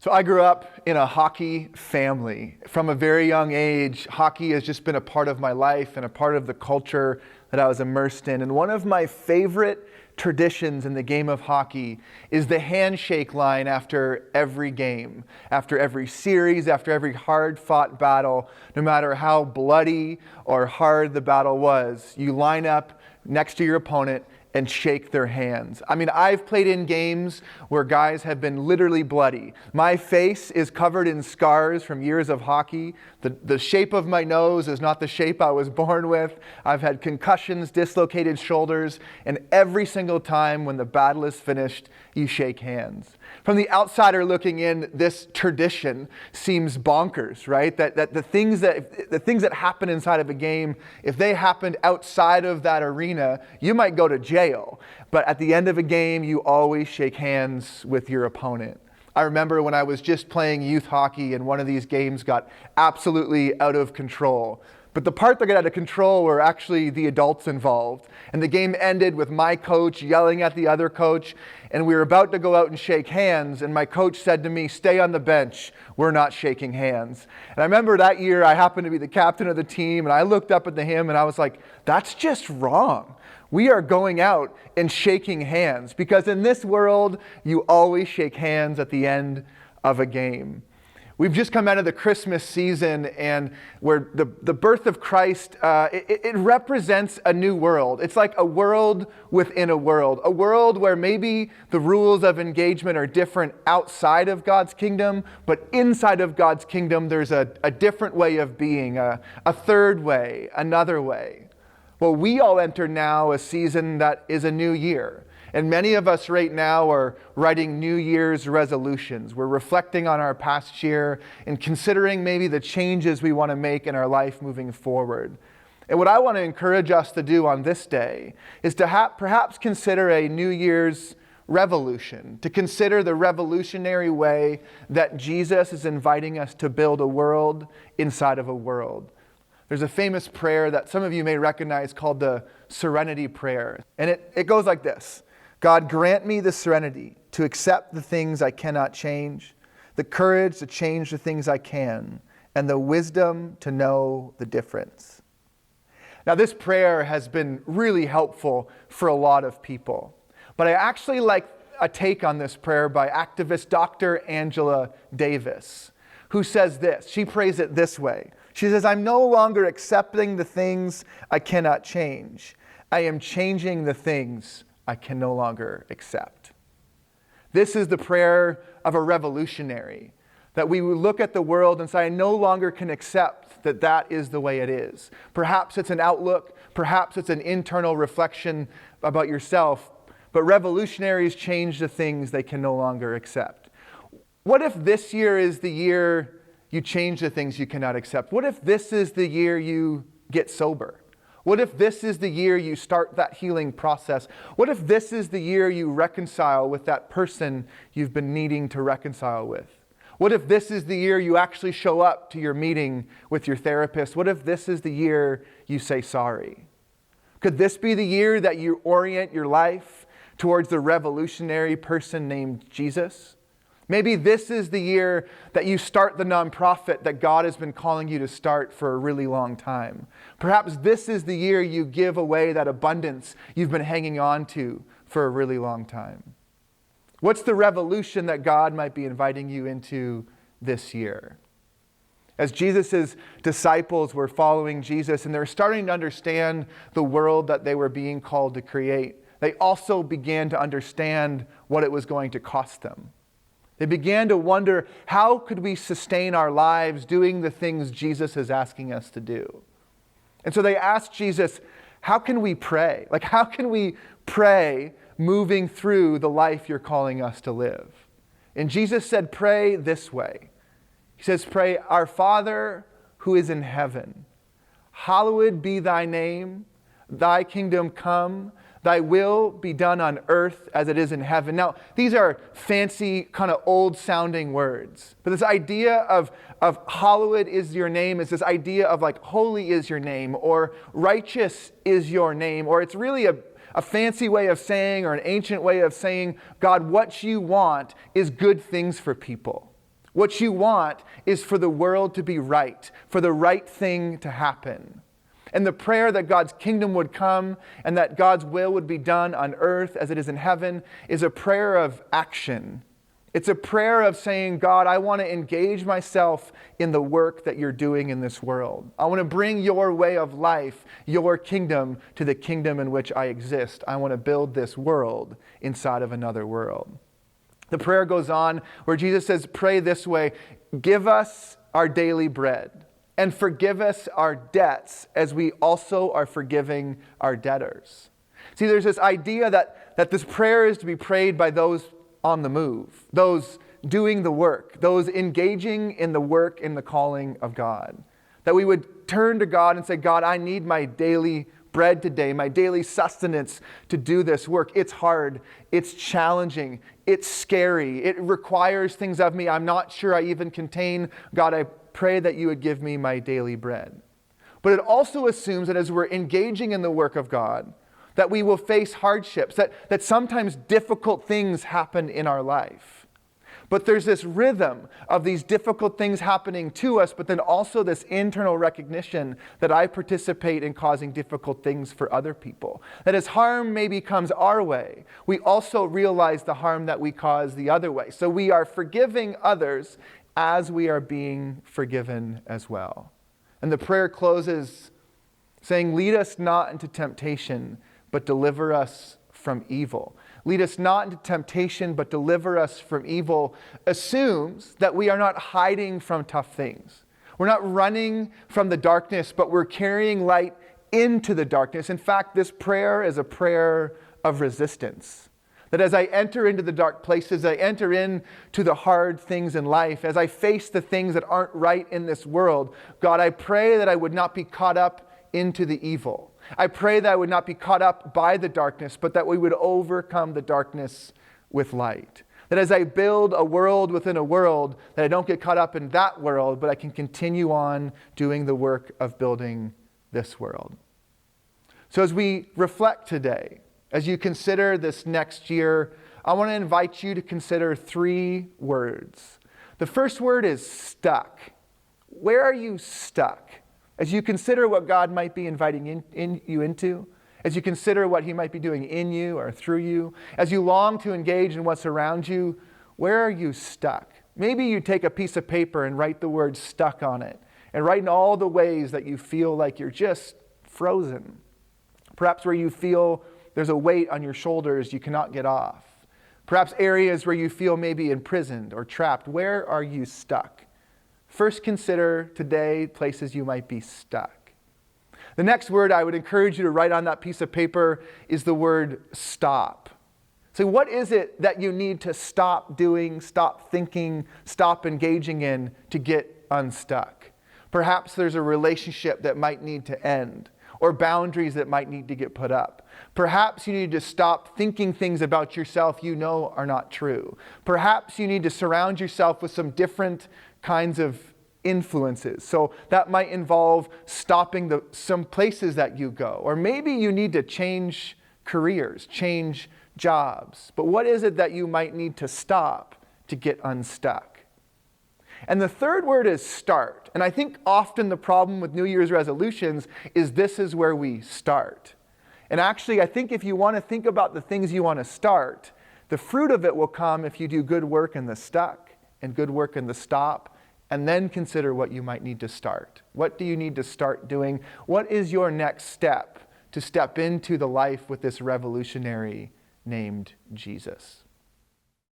So I grew up in a hockey family. From a very young age, hockey has just been a part of my life and a part of the culture that I was immersed in. And one of my favorite traditions in the game of hockey is the handshake line after every game, after every series, after every hard-fought battle. No matter how bloody or hard the battle was, you line up next to your opponent and shake their hands. I mean, I've played in games where guys have been literally bloody. My face is covered in scars from years of hockey. The shape of my nose is not the shape I was born with. I've had concussions, dislocated shoulders, and every single time when the battle is finished, you shake hands. From the outsider looking in, this tradition seems bonkers, right? That the things that happen inside of a game, if they happened outside of that arena, you might go to jail. But at the end of a game, you always shake hands with your opponent. I remember when I was just playing youth hockey and one of these games got absolutely out of control. But the part that got out of control were actually the adults involved. And the game ended with my coach yelling at the other coach. And we were about to go out and shake hands. And my coach said to me, "Stay on the bench. We're not shaking hands." And I remember that year I happened to be the captain of the team. And I looked up at him and I was like, that's just wrong. We are going out and shaking hands. Because in this world, you always shake hands at the end of a game. We've just come out of the Christmas season, and where the birth of Christ, it represents a new world. It's like a world within a world where maybe the rules of engagement are different outside of God's kingdom, but inside of God's kingdom, there's a different way of being, a third way, another way. Well, we all enter now a season that is a new year. And many of us right now are writing New Year's resolutions. We're reflecting on our past year and considering maybe the changes we want to make in our life moving forward. And what I want to encourage us to do on this day is to perhaps consider a New Year's revolution, to consider the revolutionary way that Jesus is inviting us to build a world inside of a world. There's a famous prayer that some of you may recognize called the Serenity Prayer. And it goes like this. God, grant me the serenity to accept the things I cannot change, the courage to change the things I can, and the wisdom to know the difference. Now, this prayer has been really helpful for a lot of people. But I actually like a take on this prayer by activist Dr. Angela Davis, who says this. She prays it this way. She says, I'm no longer accepting the things I cannot change. I am changing the things I can no longer accept. This is the prayer of a revolutionary, that we look at the world and say, I no longer can accept that that is the way it is. Perhaps it's an outlook, perhaps it's an internal reflection about yourself, but revolutionaries change the things they can no longer accept. What if this year is the year you change the things you cannot accept? What if this is the year you get sober? What if this is the year you start that healing process? What if this is the year you reconcile with that person you've been needing to reconcile with? What if this is the year you actually show up to your meeting with your therapist? What if this is the year you say sorry? Could this be the year that you orient your life towards the revolutionary person named Jesus? Maybe this is the year that you start the nonprofit that God has been calling you to start for a really long time. Perhaps this is the year you give away that abundance you've been hanging on to for a really long time. What's the revolution that God might be inviting you into this year? As Jesus' disciples were following Jesus and they're starting to understand the world that they were being called to create, they also began to understand what it was going to cost them. They began to wonder, how could we sustain our lives doing the things Jesus is asking us to do? And so they asked Jesus, how can we pray? Like, how can we pray moving through the life you're calling us to live? And Jesus said, pray this way. He says, pray, our Father who is in heaven, hallowed be thy name, thy kingdom come, thy will be done on earth as it is in heaven. Now, these are fancy, kind of old-sounding words. But this idea of hallowed is your name is this idea of like holy is your name or righteous is your name. Or it's really a fancy way of saying or an ancient way of saying, God, what you want is good things for people. What you want is for the world to be right, for the right thing to happen. And the prayer that God's kingdom would come and that God's will would be done on earth as it is in heaven is a prayer of action. It's a prayer of saying, God, I want to engage myself in the work that you're doing in this world. I want to bring your way of life, your kingdom, to the kingdom in which I exist. I want to build this world inside of another world. The prayer goes on where Jesus says, pray this way, give us our daily bread and forgive us our debts as we also are forgiving our debtors. See, there's this idea that this prayer is to be prayed by those on the move, those doing the work, those engaging in the work in the calling of God. That we would turn to God and say, God, I need my daily bread today, my daily sustenance to do this work. It's hard, it's challenging, it's scary, it requires things of me I'm not sure I even contain. God, I pray that you would give me my daily bread. But it also assumes that as we're engaging in the work of God, that we will face hardships, that sometimes difficult things happen in our life. But there's this rhythm of these difficult things happening to us, but then also this internal recognition that I participate in causing difficult things for other people. That as harm maybe comes our way, we also realize the harm that we cause the other way. So we are forgiving others as we are being forgiven as well. And the prayer closes saying, lead us not into temptation, but deliver us from evil. Lead us not into temptation, but deliver us from evil assumes that we are not hiding from tough things. We're not running from the darkness, but we're carrying light into the darkness. In fact, this prayer is a prayer of resistance. That as I enter into the dark places, I enter into the hard things in life, as I face the things that aren't right in this world, God, I pray that I would not be caught up into the evil. I pray that I would not be caught up by the darkness, but that we would overcome the darkness with light. That as I build a world within a world, that I don't get caught up in that world, but I can continue on doing the work of building this world. So as we reflect today, as you consider this next year, I want to invite you to consider 3 words. The first word is stuck. Where are you stuck? As you consider what God might be inviting you into, as you consider what he might be doing in you or through you, as you long to engage in what's around you, where are you stuck? Maybe you take a piece of paper and write the word stuck on it, and write in all the ways that you feel like you're just frozen. Perhaps where you feel there's a weight on your shoulders you cannot get off. Perhaps areas where you feel maybe imprisoned or trapped. Where are you stuck? First, consider today places you might be stuck. The next word I would encourage you to write on that piece of paper is the word stop. So what is it that you need to stop doing, stop thinking, stop engaging in to get unstuck? Perhaps there's a relationship that might need to end, or boundaries that might need to get put up. Perhaps you need to stop thinking things about yourself you know are not true. Perhaps you need to surround yourself with some different kinds of influences. So that might involve stopping some places that you go. Or maybe you need to change careers, change jobs. But what is it that you might need to stop to get unstuck? And the third word is start. And I think often the problem with New Year's resolutions is this is where we start. And actually, I think if you want to think about the things you want to start, the fruit of it will come if you do good work in the stuck and good work in the stop, and then consider what you might need to start. What do you need to start doing? What is your next step to step into the life with this revolutionary named Jesus?